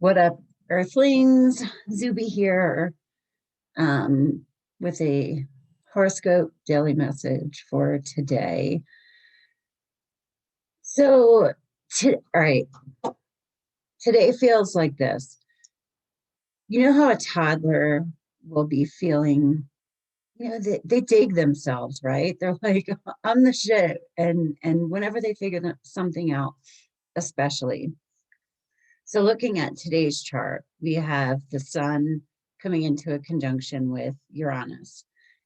What up, Earthlings? Zube here with a horoscope daily message for today. So, all right, today feels like this. You know how a toddler will be feeling, they dig themselves, right? They're like, I'm the shit. And whenever they figure something out, especially. So looking at today's chart, we have the sun coming into a conjunction with Uranus.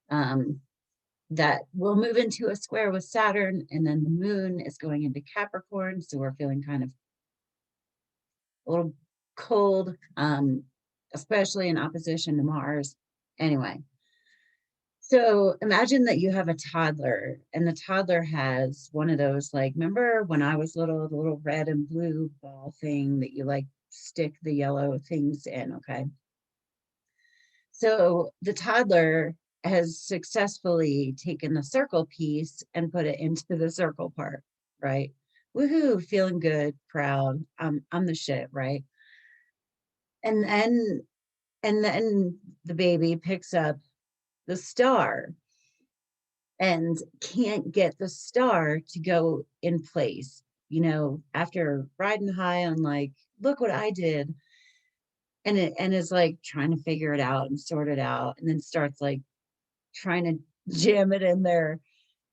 That will move into a square with Saturn, and then the moon is going into Capricorn. So we're feeling kind of a little cold, especially in opposition to Mars. Anyway, so imagine that you have a toddler, and the toddler has one of those, like, remember when I was little, the little red and blue ball thing that you like stick the yellow things in, okay? So the toddler has successfully taken the circle piece and put it into the circle part, right? Woohoo, feeling good, proud. I'm the shit, right? And then the baby picks up the star and can't get the star to go in place, after riding high on, like, look what I did, and is like trying to figure it out and sort it out, and then starts like trying to jam it in there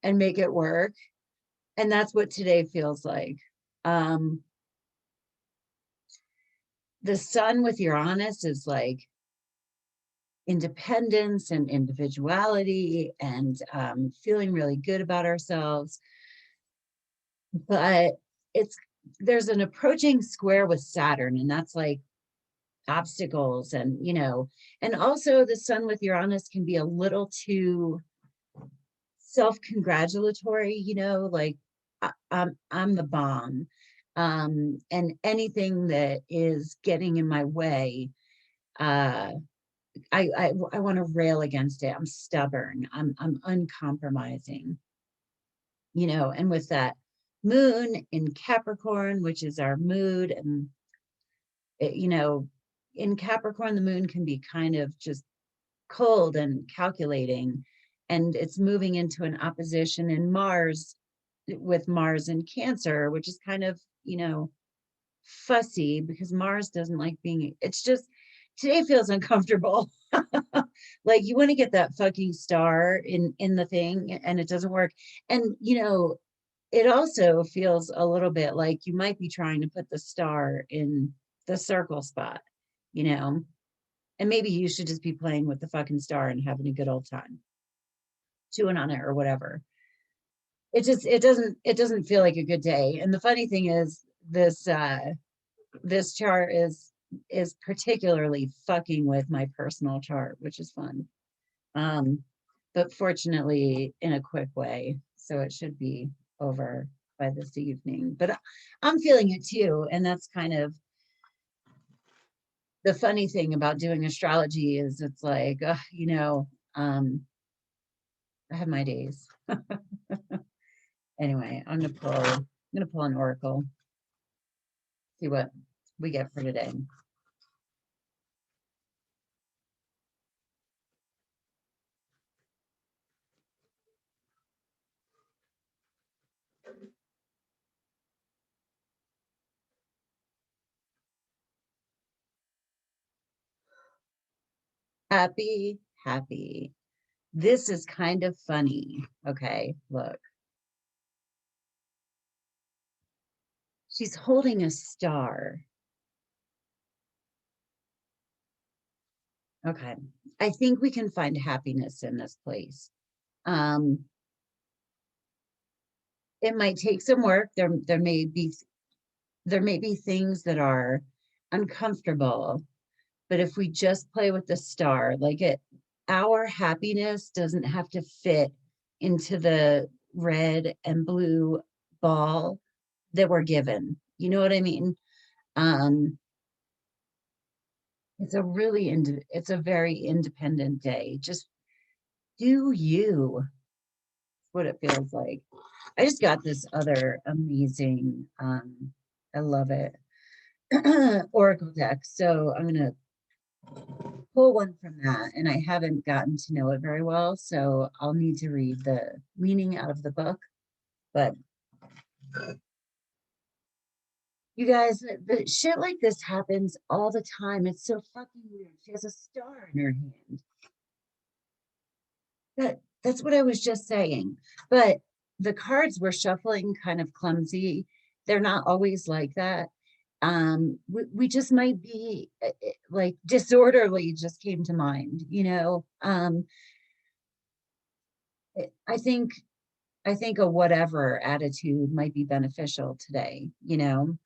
and make it work. And that's what today feels like. The sun with Uranus is like independence and individuality and feeling really good about ourselves. But there's an approaching square with Saturn, and that's like obstacles, and and also the sun with Uranus can be a little too self-congratulatory, like I'm the bomb, and anything that is getting in my way, I want to rail against it. I'm stubborn. I'm uncompromising, and with that moon in Capricorn, which is our mood, and in Capricorn, the moon can be kind of just cold and calculating, and it's moving into an opposition in Mars, with Mars in Cancer, which is kind of, fussy, because Mars doesn't like being, it's just, today feels uncomfortable. Like, you want to get that fucking star in the thing, and it doesn't work. And it also feels a little bit like you might be trying to put the star in the circle spot, and maybe you should just be playing with the fucking star and having a good old time, chewing on it or whatever. It doesn't feel like a good day. And the funny thing is, this chart is particularly fucking with my personal chart, which is fun. But fortunately in a quick way, so it should be over by this evening. But I'm feeling it too, and that's kind of the funny thing about doing astrology, is it's like, I have my days. Anyway, I'm gonna pull an oracle, see what we get for today. Happy. This is kind of funny. Okay, look. She's holding a star. Okay, I think we can find happiness in this place. It might take some work. There may be things that are uncomfortable, but if we just play with the star, our happiness doesn't have to fit into the red and blue ball that we're given. You know what I mean? It's a very independent day. Just do you. What it feels like. I just got this other amazing, I love it. oracle deck. So I'm going to pull one from that, and I haven't gotten to know it very well, so I'll need to read the meaning out of the book. But you guys, the shit like this happens all the time. It's so fucking weird. She has a star in her hand. That's what I was just saying. But the cards were shuffling kind of clumsy. They're not always like that. We just might be like disorderly just came to mind, you know. I think a whatever attitude might be beneficial today, you know.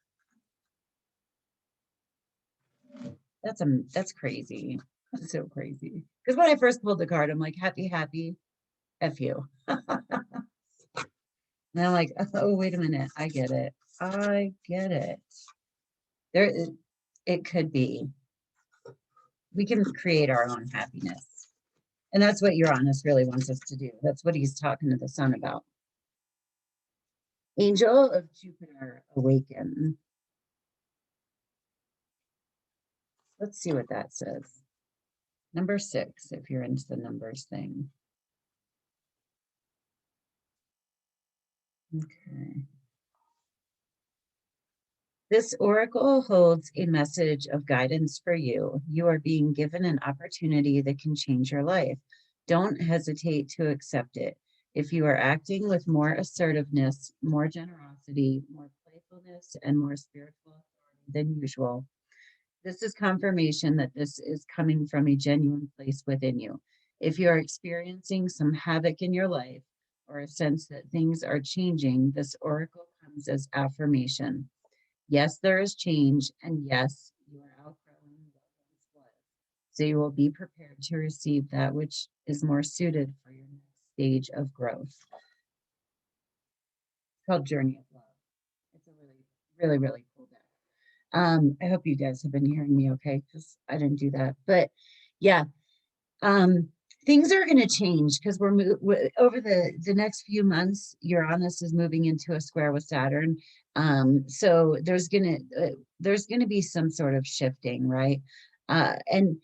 That's crazy. That's so crazy. Because when I first pulled the card, I'm like, happy, happy, F you. And I'm like, oh, wait a minute. I get it. I get it. There, it could be. We can create our own happiness. And that's what Uranus really wants us to do. That's what he's talking to the sun about. Angel of Jupiter awaken. Let's see what that says. Number 6, if you're into the numbers thing. Okay. This oracle holds a message of guidance for you. You are being given an opportunity that can change your life. Don't hesitate to accept it. If you are acting with more assertiveness, more generosity, more playfulness, and more spiritual authority than usual, this is confirmation that this is coming from a genuine place within you. If you are experiencing some havoc in your life or a sense that things are changing, this oracle comes as affirmation. Yes, there is change, and yes, you are outgrowing what once was. So you will be prepared to receive that which is more suited for your next stage of growth. It's called Journey of Love. It's a really cool deck. I hope you guys have been hearing me okay, because I didn't do that. But yeah, things are going to change because we're over the next few months. Uranus is moving into a square with Saturn, so there's gonna be some sort of shifting, right? And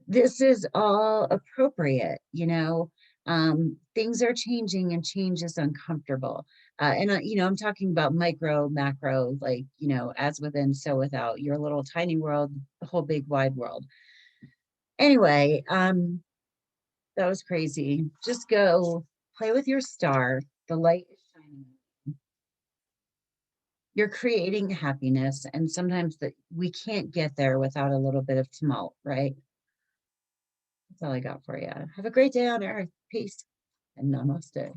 this is all appropriate, you know. Things are changing, and change is uncomfortable. And you know, I'm talking about micro, macro, like, you know, as within, so without. Your little tiny world, the whole big wide world. Anyway, that was crazy. Just go play with your star. The light is shining. You're creating happiness, and sometimes that we can't get there without a little bit of tumult, right? That's all I got for you. Have a great day on Earth. Peace and namaste.